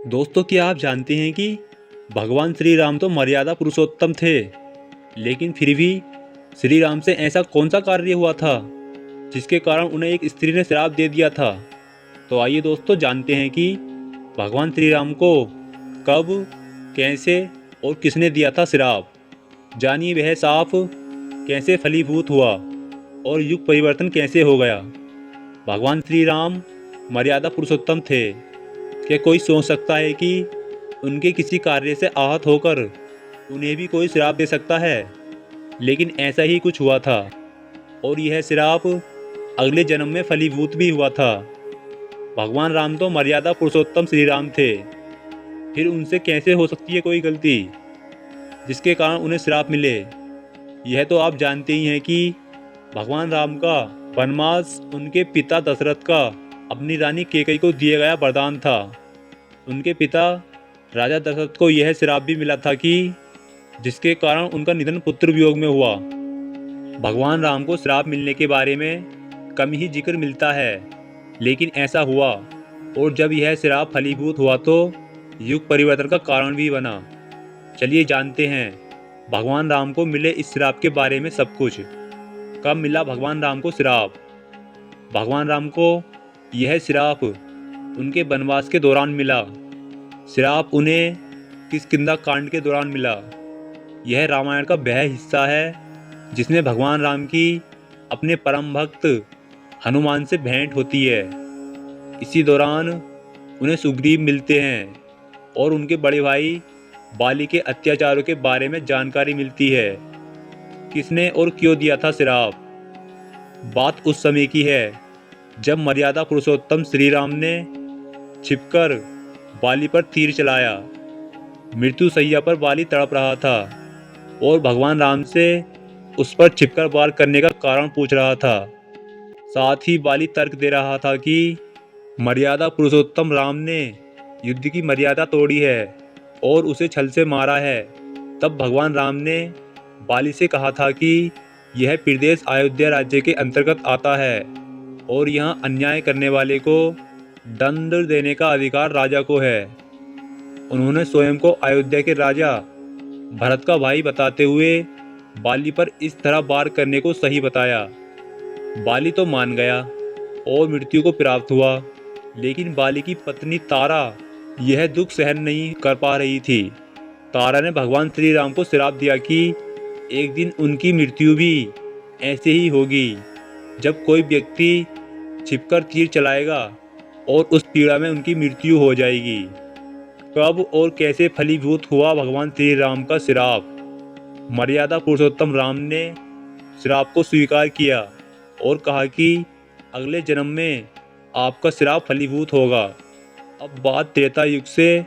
दोस्तों, क्या आप जानते हैं कि भगवान श्री राम तो मर्यादा पुरुषोत्तम थे, लेकिन फिर भी श्री राम से ऐसा कौन सा कार्य हुआ था जिसके कारण उन्हें एक स्त्री ने श्राप दे दिया था। तो आइए दोस्तों, जानते हैं कि भगवान श्री राम को कब, कैसे और किसने दिया था श्राप। जानिए वह साप कैसे फलीभूत हुआ और युग परिवर्तन कैसे हो गया। भगवान श्री राम मर्यादा पुरुषोत्तम थे। क्या कोई सोच सकता है कि उनके किसी कार्य से आहत होकर उन्हें भी कोई श्राप दे सकता है? लेकिन ऐसा ही कुछ हुआ था और यह श्राप अगले जन्म में फलीभूत भी हुआ था। भगवान राम तो मर्यादा पुरुषोत्तम श्री राम थे, फिर उनसे कैसे हो सकती है कोई गलती जिसके कारण उन्हें श्राप मिले। यह तो आप जानते ही हैं कि भगवान राम का वनवास उनके पिता दशरथ का अपनी रानी कैकेयी को दिया गया वरदान था। उनके पिता राजा दशरथ को यह श्राप भी मिला था कि जिसके कारण उनका निधन पुत्र वियोग में हुआ। भगवान राम को श्राप मिलने के बारे में कम ही जिक्र मिलता है, लेकिन ऐसा हुआ और जब यह श्राप फलीभूत हुआ तो युग परिवर्तन का कारण भी बना। चलिए जानते हैं भगवान राम को मिले इस श्राप के बारे में सब कुछ। कब मिला भगवान राम को श्राप? भगवान राम को यह श्राप उनके वनवास के दौरान मिला। श्राप उन्हें किष्किंधा कांड के दौरान मिला। यह रामायण का वह हिस्सा है जिसमें भगवान राम की अपने परम भक्त हनुमान से भेंट होती है। इसी दौरान उन्हें सुग्रीव मिलते हैं और उनके बड़े भाई बाली के अत्याचारों के बारे में जानकारी मिलती है। किसने और क्यों दिया था श्राप? बात उस समय की है जब मर्यादा पुरुषोत्तम श्री राम ने छिपकर बाली पर तीर चलाया। मृत्यु शैया पर बाली तड़प रहा था और भगवान राम से उस पर छिपकर वार करने का कारण पूछ रहा था। साथ ही बाली तर्क दे रहा था कि मर्यादा पुरुषोत्तम राम ने युद्ध की मर्यादा तोड़ी है और उसे छल से मारा है। तब भगवान राम ने बाली से कहा था कि यह प्रदेश अयोध्या राज्य के अंतर्गत आता है और यहाँ अन्याय करने वाले को दंड देने का अधिकार राजा को है। उन्होंने स्वयं को अयोध्या के राजा भरत का भाई बताते हुए बाली पर इस तरह वार करने को सही बताया। बाली तो मान गया और मृत्यु को प्राप्त हुआ, लेकिन बाली की पत्नी तारा यह दुख सहन नहीं कर पा रही थी। तारा ने भगवान श्री राम को श्राप दिया कि एक दिन उनकी मृत्यु भी ऐसे ही होगी जब कोई व्यक्ति छिपकर तीर चलाएगा और उस पीड़ा में उनकी मृत्यु हो जाएगी। कब और कैसे फलीभूत हुआ भगवान श्री राम का श्राप? मर्यादा पुरुषोत्तम राम ने श्राप को स्वीकार किया और कहा कि अगले जन्म में आपका श्राप फलीभूत होगा। अब बात त्रेता युग से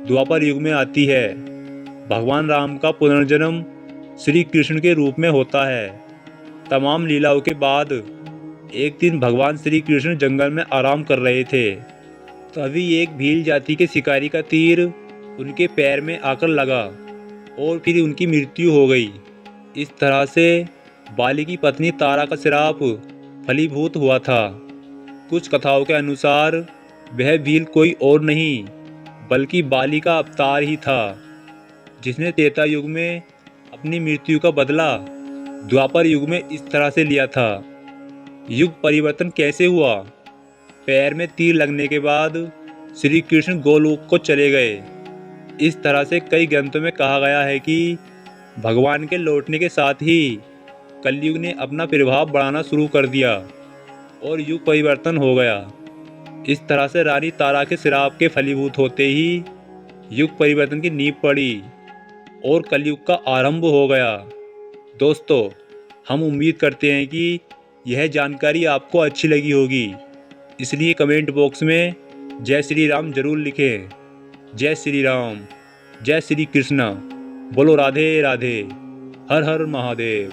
द्वापर युग में आती है। भगवान राम का पुनर्जन्म श्री कृष्ण के रूप में होता है। तमाम लीलाओं के बाद एक दिन भगवान श्री कृष्ण जंगल में आराम कर रहे थे। तभी एक भील जाति के शिकारी का तीर उनके पैर में आकर लगा और फिर उनकी मृत्यु हो गई। इस तरह से बाली की पत्नी तारा का श्राप फलीभूत हुआ था। कुछ कथाओं के अनुसार वह भील कोई और नहीं बल्कि बाली का अवतार ही था, जिसने त्रेता युग में अपनी मृत्यु का बदला द्वापर युग में इस तरह से लिया था। युग परिवर्तन कैसे हुआ? पैर में तीर लगने के बाद श्री कृष्ण गोलोक को चले गए। इस तरह से कई ग्रंथों में कहा गया है कि भगवान के लौटने के साथ ही कलयुग ने अपना प्रभाव बढ़ाना शुरू कर दिया और युग परिवर्तन हो गया। इस तरह से रानी तारा के श्राप के फलीभूत होते ही युग परिवर्तन की नींव पड़ी और कलयुग का आरंभ हो गया। दोस्तों, हम उम्मीद करते हैं कि यह जानकारी आपको अच्छी लगी होगी, इसलिए कमेंट बॉक्स में जय श्री राम जरूर लिखें। जय श्री राम, जय श्री कृष्णा। बोलो राधे राधे, हर हर महादेव।